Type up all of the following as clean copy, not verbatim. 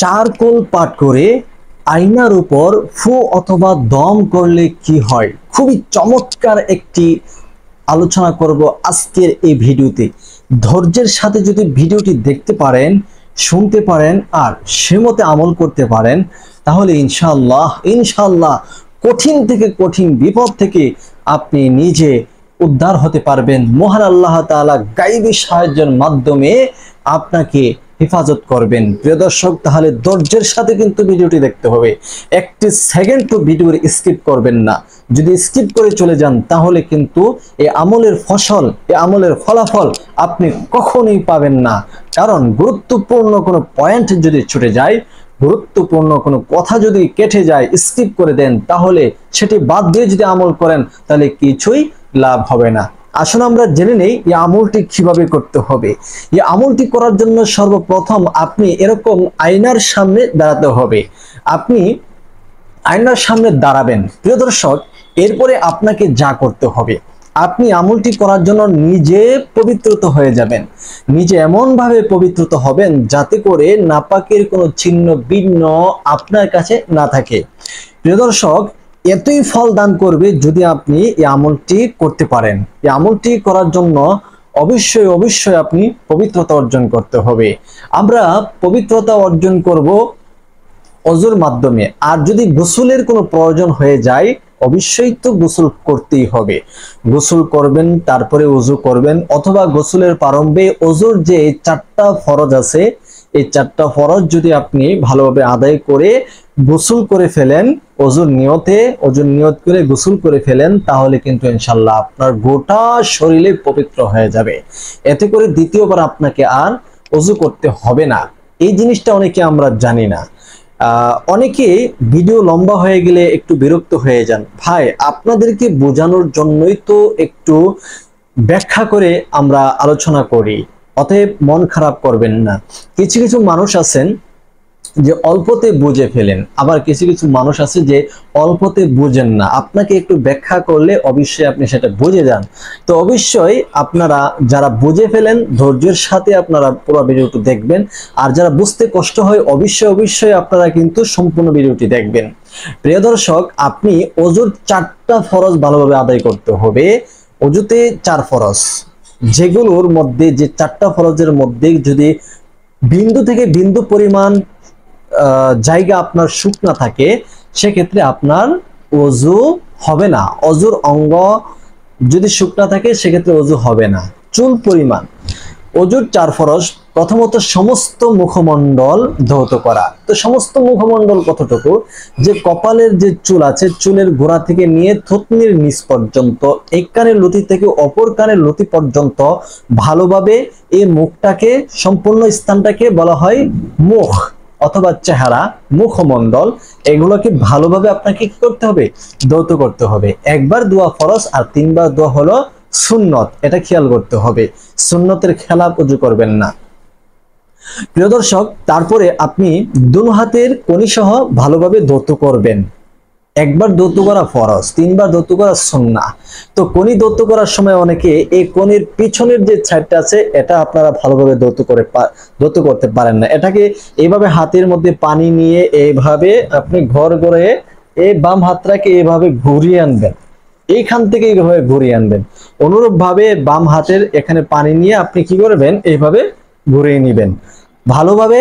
Charcoal পাঠ করে আয়নার উপর ফু অথবা দম করলে কি হয়, খুবই চমৎকার একটি আলোচনা করব আজকের এই ভিডিওতে। ধৈর্যের সাথে যদি ভিডিওটি দেখতে পারেন, শুনতে পারেন আর সেমতে আমল করতে পারেন, তাহলে ইনশাআল্লাহ কঠিন থেকে কঠিন বিপদ থেকে আপনি নিজে উদ্ধার হতে পারবেন। মহান আল্লাহ তাআলা গায়বী সাহায্যের মাধ্যমে আপনাকে হেফাজত করবেন। প্রিয় দর্শক, তাহলে ধৈর্যের সাথে কিন্তু ভিডিওটি দেখতে হবে, একটি সেকেন্ড তো ভিডিওর স্কিপ করবেন না। যদি স্কিপ করে চলে যান তাহলে কিন্তু এই আমলের ফসল, এই আমলের ফলাফল আপনি কখনোই পাবেন না। কারণ গুরুত্বপূর্ণ কোনো পয়েন্ট যদি ছুটে যায়, গুরুত্বপূর্ণ কোনো কথা যদি কেটে যায়, স্কিপ করে দেন, তাহলে সেটি বাদ দিয়ে যদি আমল করেন তাহলে কিছুই লাভ হবে না। আসলে আমরা জেনে নেই এই আমলটি কিভাবে করতে হবে। এই আমলটি করার জন্য সর্বপ্রথম আপনি এরকম আয়নার সামনে দাঁড়াতে হবে। আপনি আয়নার সামনে দাঁড়াবেন প্রিয় দর্শক। এরপরে আপনাকে যা করতে হবে, আপনি আমলটি করার জন্য নিজে পবিত্রত হয়ে যাবেন। নিজে এমন ভাবে পবিত্রত হবেন যাতে করে নাপাকের কোনো চিহ্ন বিঘ্ন আপনার কাছে না থাকে। প্রিয় দর্শক, এতই ফল দান করবে যদি আপনি এই আমলটি করতে পারেন। এই আমলটি করার জন্য অবশ্যই আপনি পবিত্রতা অর্জন করতে হবে। আমরা পবিত্রতা অর্জন করব ওযুর মাধ্যমে। আর যদি গোসলের কোনো প্রয়োজন হয়ে যায়, অবশ্যই তো গোসল করতেই হবে। গোসল করবেন, তারপরে ওযু করবেন, অথবা গোসলের প্রারম্ভে ওযুর যে 4টা ফরজ আছে, এই 4টা ফরজ যদি আপনি ভালোভাবে আদায় করে গোসল করে ফেলেন, ওযুর নিয়ত করে গোসল করে ফেলেন, তাহলে কিন্তু ইনশাআল্লাহ আপনার গোটা শরীরে পবিত্র হয়ে যাবে। এতে করে দ্বিতীয়বার আপনাকে আর ওযু করতে হবে না। এই জিনিসটা অনেকে আমরা জানি না। অনেকে ভিডিও লম্বা হয়ে গেলে একটু বিরক্ত হয়ে যান। ভাই, আপনাদেরকে বোঝানোর জন্যই তো একটু ব্যাখ্যা করে আমরা আলোচনা করি, অতএব মন খারাপ করবেন না। কিছু কিছু মানুষ আছেন যে অল্পতে বুঝে ফেলেন, আবার কিছু কিছু মানুষ আছে যে অল্পতে বুঝেন না। আপনাকে একটু ব্যাখ্যা করলে অবশ্যই আপনি সেটা বুঝে যান। তো অবশ্যই আপনারা যারা বুঝে ফেলেন, ধৈর্যের সাথে আপনারা পুরো ভিডিওটি দেখবেন। আর যারা বুঝতে কষ্ট হয়, অবশ্যই আপনারা কিন্তু সম্পূর্ণ ভিডিওটি দেখবেন। প্রিয় দর্শক, আপনি ওযুর 4টা ফরজ ভালোভাবে আদায় করতে হবে। ওযুতে 4 ফরজ, যেগুলোর মধ্যে যে 4টা ফরজের মধ্যে যদি বিন্দু থেকে বিন্দু পরিমাণ জায়গা আপনার শুকনা থাকে, সেক্ষেত্রে আপনার ওযু হবে না। ওযুর অঙ্গ যদি শুকনা থাকে সেক্ষেত্রে ওযু হবে না। চুল পরিমাণ ওযুর 4 ফরজ। প্রথমত সমস্ত মুখমণ্ডল ধৌত করা। তো সমস্ত মুখমণ্ডল কতটুকু? যে কপালের যে চুল আছে, চুলের গোড়া থেকে নিয়ে থুতনির নিচ পর্যন্ত, এক কানের লতি থেকে অপর কানের লতি পর্যন্ত ভালোভাবে এই মুখটাকে, সম্পূর্ণ স্থানটাকে বলা হয় মুখ অথবা চেহারা, মুখমণ্ডল। এগুলোকে ভালোভাবে আপনাকে কি করতে হবে? ধৌত করতে হবে। একবার দোয়া ফরজ আর 3বার দোয়া হলো সুন্নত। এটা খেয়াল করতে হবে, সুন্নতের খেলাফ ওযু করবেন না। প্রিয় দর্শক, তারপরে আপনি দুই হাতের কনি সহ ভালোভাবে ধৌত করবেন। একবার ধৌত করা ফরজ, 3বার ধৌত করা সুন্নাহ। তো কনি ধৌত করার সময় অনেকে এই কনির পিছনের যে সাইডটা আছে, এটা আপনারা ভালোভাবে ধৌত করতে পারেন না। এটাকে এইভাবে হাতের মধ্যে পানি নিয়ে এইভাবে আপনি ঘর করে এই বাম হাতটাকে এইভাবে ঘুরিয়ে আনবেন, এইখান থেকে এইভাবে ঘুরিয়ে আনবেন। অনুরূপ ভাবে বাম হাতের এখানে পানি নিয়ে আপনি কি করবেন? এইভাবে ঘুরিয়ে নেবেন, ভালোভাবে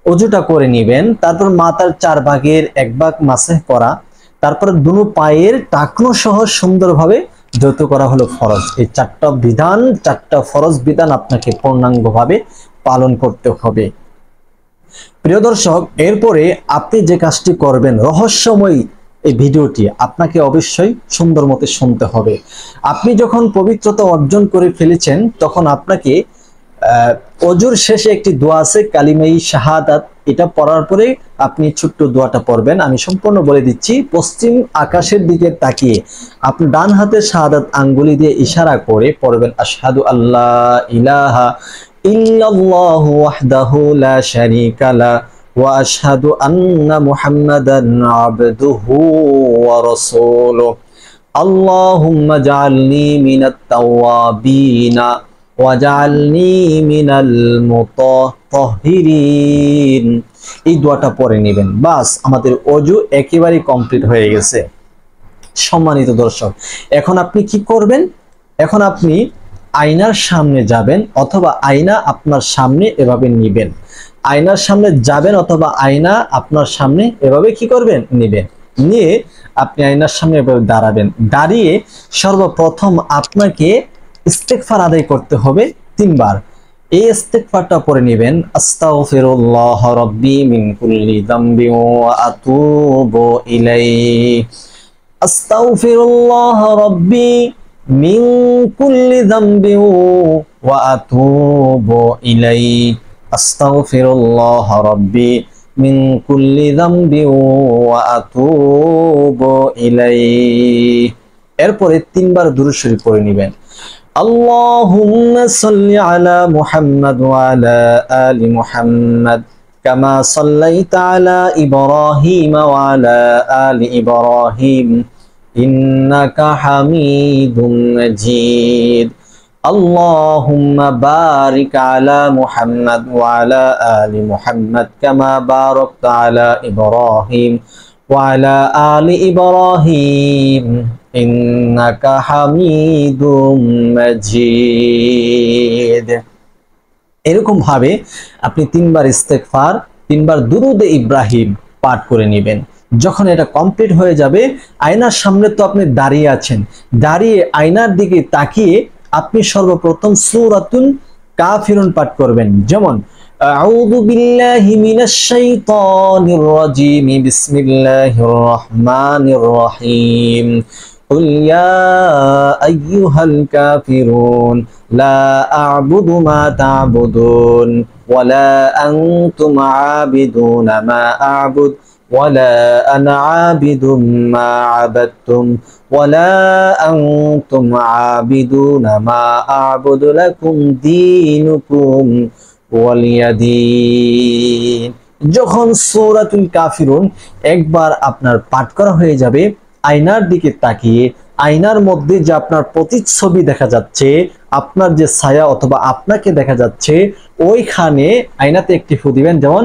ওযুটা করে নেবেন। তারপর মাথার 4 ভাগের 1 ভাগ মাসহ করা, তারপর দুনো পায়ের টাকনো সহ সুন্দরভাবে ধৌত করা হলো ফরজ। এই 4টা বিধান, 4টা ফরজ বিধান আপনাকে পূর্ণাঙ্গভাবে পালন করতে হবে। প্রিয় দর্শক, এরপরে আপনি যে কাজটি করবেন, রহস্যময় এই ভিডিওটি আপনাকে অবশ্যই সুন্দর মতে শুনতে হবে। আপনি যখন পবিত্রতা অর্জন করে ফেলেছেন, তখন আপনাকে ওযুর শেষে একটি দোয়া আছে, কালিমাই শাহাদাত। এটা পড়ার পরে আপনি ছোট্ট দোয়াটা পড়বেন। আমি সম্পূর্ণ বলে দিচ্ছি। পশ্চিম আকাশের দিকে তাকিয়ে আপনি ডান হাতের শাহাদাত আঙ্গুলি দিয়ে ইশারা করে পড়বেন, আশহাদু আল্লা ইলাহা ইল্লাল্লাহু ওয়াহদাহু লা শারীকা লা ওয়া আশহাদু আন্না মুহাম্মাদান আবদুহু ওয়া রাসূলুহু আল্লাহুম্মা জাআলনি মিনাত তাওয়াবিনা ওয়াজআলনি মিনাল মুতাহহিরিন। এই দোয়াটা পড়ে নেবেন, বাস আমাদের ওযু একেবারে কমপ্লিট হয়ে গেছে। সম্মানিত দর্শক, এখন আপনি কি করবেন? এখন আপনি আয়নার সামনে যাবেন অথবা আয়না আপনার সামনে এভাবে নিবেন। আয়নার সামনে যাবেন অথবা আয়না আপনার সামনে এভাবে কি করবেন? নেবেন। নিয়ে আপনি আয়নার সামনে এভাবে দাঁড়াবেন। দাঁড়িয়ে সর্বপ্রথম আপনাকে ইস্তেগফার আদায় করতে হবে 3 বার। এই ইস্তেগফারটা পড়ে নেবেন, আস্তাগফিরুল্লাহ রাব্বি মিন কুল্লি যামবি ওয়া আতুবু ইলাইহি। আস্তাগফিরুল্লাহ রাব্বি মিন কুল্লি যামবি ওয়া আতুবু ইলাইহি। আস্তাগফিরুল্লাহ রাব্বি মিন কুল্লি যামবি ওয়া আতুবু ইলাইহি। এরপরে 3 বার দুরূদ শরীফ পড়ে নেবেন। আল্লাহুম্মা সাল্লি আলা মুহাম্মাদ ওয়া আলা আলি মুহাম্মাদ কামা সাল্লাইতা আলা ইব্রাহিম ওয়া আলা আলি ইব্রাহিম ইন্নাকা হামিদুম মাজিদ। আল্লাহুম্মা বারিক আলা মুহাম্মাদ ওয়া আলা আলি মুহাম্মাদ কামা বারাকতা আলা ইব্রাহিম ওয়া আলা আলি ইব্রাহিম ইন্নাকা হামিদুম মাজিদ। এরকম ভাবে আপনি 3 বার ইস্তেগফার, 3 বার দুরুদে ইব্রাহিম পাঠ করে নেবেন। যখন এটা কমপ্লিট হয়ে যাবে, আয়নার সামনে তো আপনি দাঁড়িয়ে আছেন, দাঁড়িয়ে আয়নার দিকে তাকিয়ে আপনি সর্বপ্রথম সূরাতুল কাফিরুন পাঠ করবেন। যেমন আউযু বিল্লাহি মিনাশ শাইতানির রাজিম, বিসমিল্লাহির রহমানির রহিম। কুল ইয়া আইয়ুহাল কাফিরুন লা আ'বুদু মা তা'বুদুন ওয়া লা আনতুম আবিদুনা মা আ'বুদ ওয়ালা আনা আবিদুম মা আবাদতুম ওয়ালা আনতুম আবিদুনা মা আ'বুদু লাকুম দীনুকুম ওয়ালিয়াদিন। যখন সূরাতুল কাফিরুন একবার আপনার পাঠ করা হয়ে যাবে, আয়নার দিকে তাকিয়ে আয়নার মধ্যে যে আপনার প্রতিচ্ছবি দেখা যাচ্ছে, আপনার যে ছায়া অথবা আপনাকে দেখা যাচ্ছে, ওইখানে আয়নাতে একটি ফু দিবেন। যেমন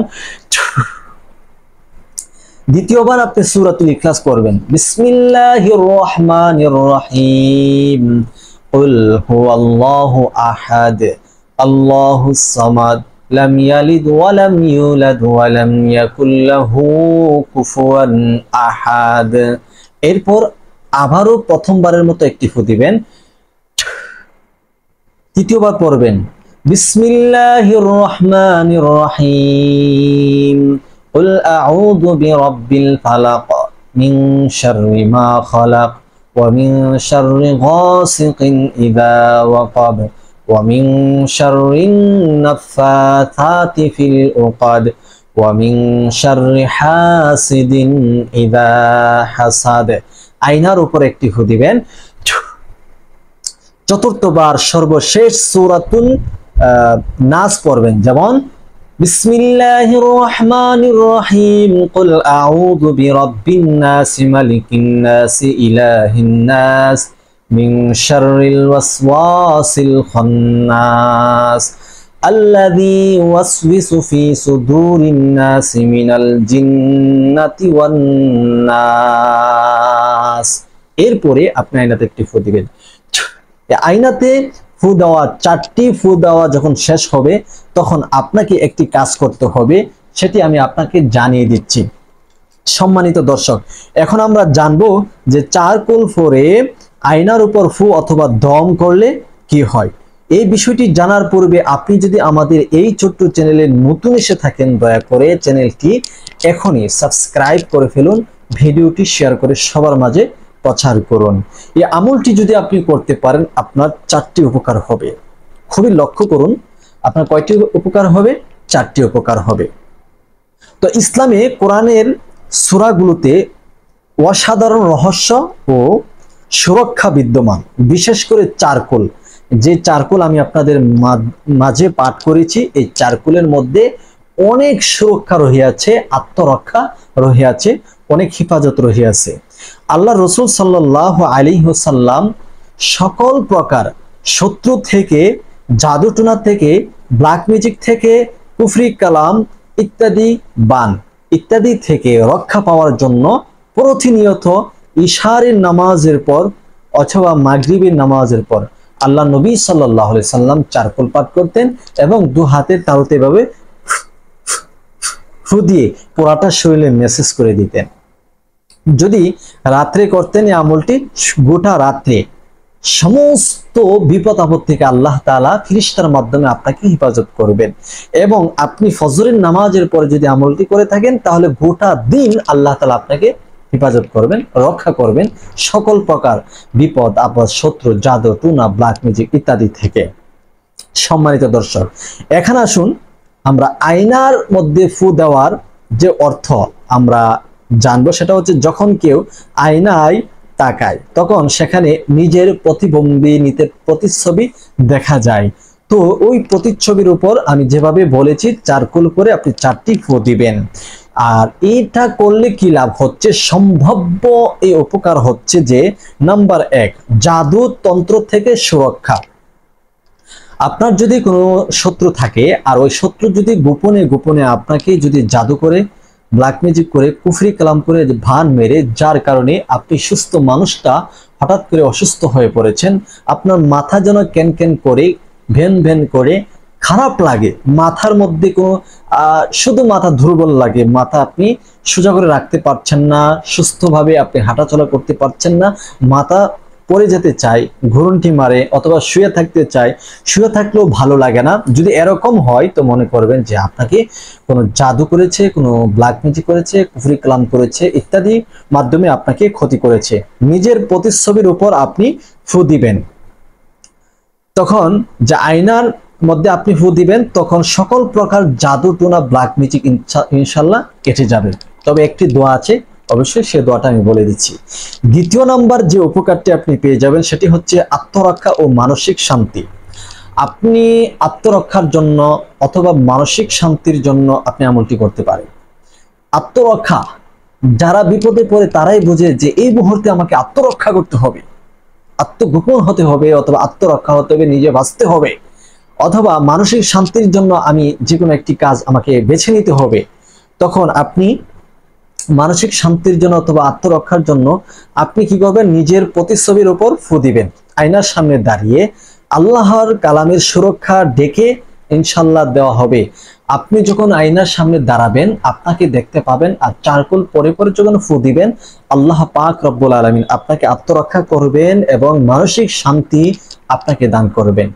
দ্বিতীয়বার আপনি সূরাতুল ইখলাস পড়বেন, বিসমিল্লাহির রহমানির রহিম। কুল হুয়াল্লাহু আহাদ আল্লাহুস সামাদ লাম ইয়ালিদ ওয়া লাম ইউলাদ ওয়া লাম ইয়াকুল লাহু কুফুয়ান আহাদ। এরপর আবারও প্রথমবারের মতো একটি ফু দিবেন। তৃতীয়বার পড়বেন, বিসমিল্লাহির রহমানির রহিম। قل أعوذ برب الفلق من شر ما خلق ومن شر غاسق إذا وقب ومن شر النفاثات في العقد ومن شر حاسد إذا حسد। আয়নার উপর একটি ফু দিবেন। চতুর্থবার সর্বশেষ সূরাতুল নাস পড়বেন। যেমন বিসমিল্লাহির রহমানির রহিম। কুল আউযু বিরাব্বিন নাস মালিকিন নাস ইলাহিন নাস মিন শাররিল ওয়াসওয়াসিল খান্নাস আল্লাযী ইউওয়াসওয়িসু ফি সুদুরিন নাস মিনাল জিন্নাতি ওয়ান নাস। এরপরে আপনি আয়নাতে একটি ফু দিবেন। আয়নাতে ফু দেওয়া, 4টি ফু দেওয়া যখন শেষ হবে, তখন আপনাকে একটি কাজ করতে হবে, সেটি আমি আপনাকে জানিয়ে দিচ্ছি। সম্মানিত দর্শক, এখন আমরা জানবো যে চারকোল ফোরে আয়নার উপর ফু অথবা দম করলে কি হয়। এই বিষয়টি জানার পূর্বে আপনি যদি আমাদের এই ছোট্ট চ্যানেলে নতুন এসে থাকেন, দয়া করে চ্যানেলটি এখনই সাবস্ক্রাইব করে ফেলুন, ভিডিওটি শেয়ার করে সবার মাঝে প্রচার করুন। এই আমলটি যদি আপনি করতে পারেন, আপনার 4টি উপকার হবে। খুবই লক্ষ্য করুন, আপনার কয়টি উপকার হবে? 4টি উপকার হবে। তো ইসলামে কোরআনের সূরাগুলোতে অসাধারণ রহস্য ও সুরক্ষা বিদ্যমান, বিশেষ করে চারকোল। যে চারকোল আমি আপনাদের মাঝে পাঠ করেছি, এই চারকোলের মধ্যে অনেক সুরক্ষা রহিয়াছে, আত্মরক্ষা রহিয়াছে, অনেক হিফাজত রহিয়াছে। আল্লাহ রাসূল সাল্লাল্লাহু আলাইহি ওয়াসাল্লাম সকল প্রকার শত্রু থেকে জাদুটোনা থেকে, ব্ল্যাক ম্যাজিক থেকে, কুফরি কালাম ইত্যাদি বান ইত্যাদি থেকে রক্ষা পাওয়ার জন্য প্রতিনিয়ত ইশারের নামাজের পর অথবা মাগরিবের নামাজের পর আল্লাহ নবী সাল্লাল্লাহু আলাইহি সাল্লাম চারকুল পাঠ করতেন এবং দু হাতের তালুতে এভাবে ফু দিয়ে পুরাটা শরীরে মেসেজ করে দিতেন। যদি রাত্রে করতেন এই আমলটি, গোটা রাত্রে সমস্ত বিপদ আপদ থেকে আল্লাহ তাআলা ফেরেশতার মাধ্যমে আপনাকে হেফাজত করবেন। এবং আপনি ফজরের নামাজের পরে যদি আমলটি করে থাকেন তাহলে গোটা দিন আল্লাহ তাআলা আপনাকে হেফাজত করবেন, রক্ষা করবেন সকল প্রকার বিপদ আপদ, শত্রু, জাদু টুনা, ব্ল্যাক ম্যাজিক ইত্যাদি থেকে। সম্মানিত দর্শক, এখন আসুন আমরা আয়নার মধ্যে ফু দেওয়ার যে অর্থ আমরা জানবো। সেটা হচ্ছে যখন কেউ আয়নায় তাকায় তখন সেখানে নিজের প্রতিচ্ছবি দেখা যায়। তো ওই প্রতিচ্ছবির উপর আমি যেভাবে বলেছি চারকুল করে আপনি 4টি ফু দিবেন। আর এটা করলে কি লাভ হচ্ছে, সম্ভাব্য এই উপকার হচ্ছে যে নাম্বার 1, জাদু তন্ত্র থেকে সুরক্ষা। আপনার যদি কোনো শত্রু থাকে আর ওই শত্রু যদি গোপনে গোপনে আপনাকে যদি জাদু করে, ব্ল্যাক ম্যাজিক করে, কুফরি কালাম করে ভান মেরে, যার কারণে আপনি সুস্থ মানুষটা হঠাৎ করে অসুস্থ হয়ে পড়েছেন, আপনার মাথা যেন ক্যান ক্যান করে, ভেন ভেন করে, খারাপ লাগে, মাথার মধ্যে কোনো শুধু মাথা দুর্বল লাগে, মাথা আপনি সোজা করে রাখতে পারছেন না, সুস্থভাবে আপনি হাঁটাচলা করতে পারছেন না, মাথা পড়ে যেতে চায়, ঘুরুন্টি মারে, অথবা শুয়ে থাকতে চায়, শুয়ে থাকলেও ভালো লাগে না। যদি এরকম হয় তো মনে করবেন যে আপনাকে কোনো জাদু করেছে, কোনো ব্ল্যাক ম্যাজিক করেছে, কুফরি কালাম করেছে ইত্যাদি মাধ্যমে আপনাকে ক্ষতি করেছে। নিজের প্রতিচ্ছবির উপর আপনি ফু দিবেন। তখন যে আয়নার মধ্যে আপনি ফু দিবেন তখন সকল প্রকার জাদু টোনা, ব্ল্যাক ম্যাজিক ইনশাল্লাহ কেটে যাবে। তবে একটি দোয়া আছে, অবশ্যই সে দোয়াটা আমি বলে দিচ্ছি। দ্বিতীয় নাম্বার যে উপকারটি আপনি পেয়ে যাবেন সেটি হচ্ছে আত্মরক্ষা ও মানসিক শান্তি। আপনি আত্মরক্ষার জন্য অথবা মানসিক শান্তির জন্য আপনি আমলটি করতে পারেন। আত্মরক্ষা, যারা বিপদে পড়ে তারাই বোঝে যে এই মুহূর্তে আমাকে আত্মরক্ষা করতে হবে, আত্মগোপন হতে হবে, অথবা আত্মরক্ষা হতে হবে, নিজে বাঁচতে হবে, অথবা মানসিক শান্তির জন্য আমি যে কোনো একটি কাজ আমাকে বেছে নিতে হবে। তখন আপনি মানসিক শান্তির জন্য অথবা আত্মরক্ষার জন্য আপনি কি করবেন, নিজের প্রতিচ্ছবির উপর ফু দিবেন। আয়নার সামনে দাঁড়িয়ে আল্লাহর কালামের সুরক্ষা ডেকে ইনশাল্লাহ দেওয়া হবে। আপনি যখন আয়নার সামনে দাঁড়াবেন আপনাকে দেখতে পাবেন, আর চারকুল পরে পরে যখন ফু দিবেন আল্লাহ পাক রব্বুল আলামিন আপনাকে আত্মরক্ষা করবেন এবং মানসিক শান্তি আপনাকে দান করবেন।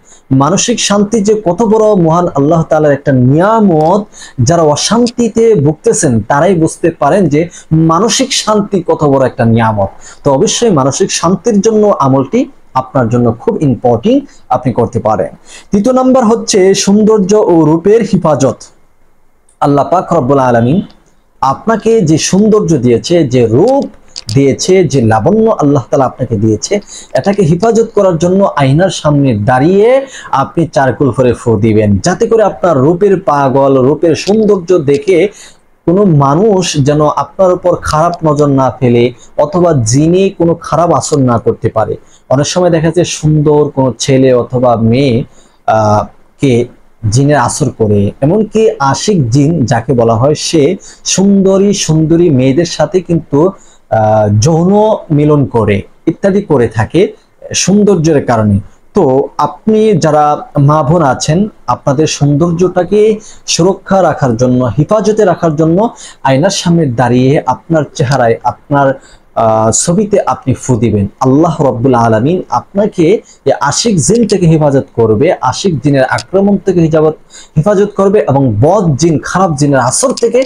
মানসিক শান্তি যে কত বড় মহান আল্লাহ তাআলার একটা নিয়ামত, যারা অশান্তিতে ভুগতেছেন তারাই বুঝতে পারেন যে মানসিক শান্তি কত বড় একটা নিয়ামত। তো অবশ্যই মানসিক শান্তির জন্য আমলটি আপনার জন্য খুব ইম্পর্টেন্ট, আপনি করতে পারেন। তৃতীয় নাম্বার হচ্ছে সৌন্দর্য ও রূপের হেফাজত। আল্লাহ পাক রব্বুল আলামিন আপনাকে যে সৌন্দর্য দিয়েছে, যে রূপ দিয়েছে, যে লাবণ্য আল্লাহ তাআলা আপনাকে দিয়েছে, এটাকে হেফাজত করার জন্য আয়নার সামনে দাঁড়িয়ে আপনি চারকুল করে ফু দিবেন, যাতে করে আপনার রূপের পাগল, রূপের সৌন্দর্য দেখে কোনো মানুষ যেন আপনার উপর খারাপ নজর না ফেলে, অথবা জিনে কোনো খারাপ আসর না করতে পারে। অনেক সময় দেখা যায় সুন্দর কোনো ছেলে অথবা মেয়ে কে জিনের আসর করে, এমনকি আশিক জিন যাকে বলা হয়, সে সুন্দরী সুন্দরী মেয়েদের সাথে কিন্তু যৌন মিলন করে ইত্যাদি করে থাকে সৌন্দর্যের কারণে। তো আপনি যারা মা বোন আছেন, আপনাদের সৌন্দর্যটাকে সুরক্ষা রাখার জন্য, হেফাজতে রাখার জন্য আয়নার সামনে দাঁড়িয়ে আপনার চেহারায়, আপনার ছবিতে আপনি ফু দিবেন। আল্লাহ রব্বুল আলামিন আপনাকে আশিক জিন থেকে হেফাজত করবে, আশিক জিনের আক্রমণ থেকে হেফাজত করবে, এবং বদ জিন, খারাপ জিনের আসর থেকে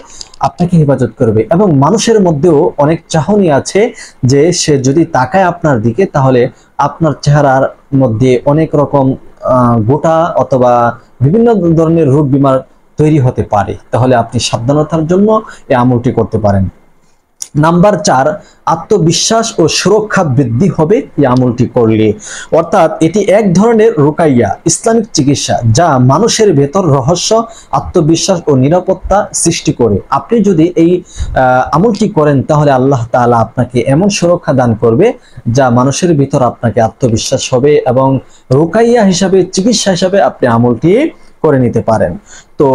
আপনাকে হেফাজত করবে। এবং মানুষের মধ্যেও অনেক চাহনি আছে যে সে যদি তাকায় আপনার দিকে তাহলে আপনার চেহারার মধ্যে অনেক রকম গোটা অথবা বিভিন্ন ধরনের রোগ বিমার তৈরি হতে পারে। তাহলে আপনি সাবধানতার জন্য এই আমলটি করতে পারেন। নাম্বার 4, আত্মবিশ্বাস ও সুরক্ষা বৃদ্ধি হবে এই আমলটি করলে। অর্থাৎ এটি এক ধরনের রুকাইয়া, ইসলামিক চিকিৎসা, যা মানুষের ভেতর রহস্য, আত্মবিশ্বাস ও নিরাপত্তা সৃষ্টি করে। আপনি যদি এই আমলটি করেন তাহলে আল্লাহ তাআলা আপনাকে এমন সুরক্ষা দান করবে যা মানুষের ভিতর আপনাকে আত্মবিশ্বাস হবে, এবং রুকাইয়া হিসাবে, চিকিৎসা হিসাবে আপনি আমলটি করে নিতে পারেন। তো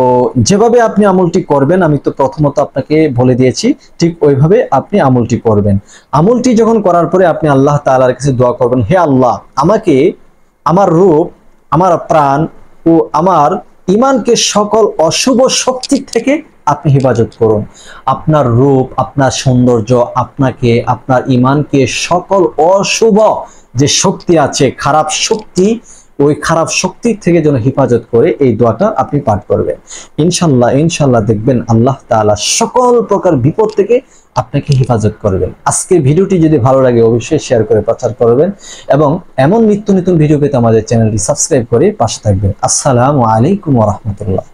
যেভাবে আপনি আমলটি করবেন আমি তো প্রথমত আপনাকে বলে দিয়েছি, ঠিক ওইভাবে আপনি আমলটি করবেন। আমলটি যখন করার পরে আপনি আল্লাহ তাআলার কাছে দোয়া করবেন, হে আল্লাহ, আমাকে, আমার রূপ, আমার প্রাণ ও আমার ঈমানকে সকল অশুভ শক্তি থেকে আপনি হেফাজত করুন। আপনার রূপ, আপনার সৌন্দর্য, আপনাকে, আপনার ঈমানকে সকল অশুভ যে শক্তি আছে, খারাপ শক্তি, ওই খারাপ শক্তি থেকে যেন হেফাজত করে এই দোয়াটা আপনি পাঠ করবেন। ইনশাল্লাহ ইনশাল্লাহ দেখবেন আল্লাহ তাআলা সকল প্রকার বিপদ থেকে আপনাকে হেফাজত করবেন। আজকের ভিডিওটি যদি ভালো লাগে অবশ্যই শেয়ার করে প্রচার করবেন, এবং এমন নিত্য নতুন ভিডিও পেতে আমাদের চ্যানেলটি সাবস্ক্রাইব করে পাশে থাকবেন। আসসালামু আলাইকুম ওয়া রাহমাতুল্লাহ।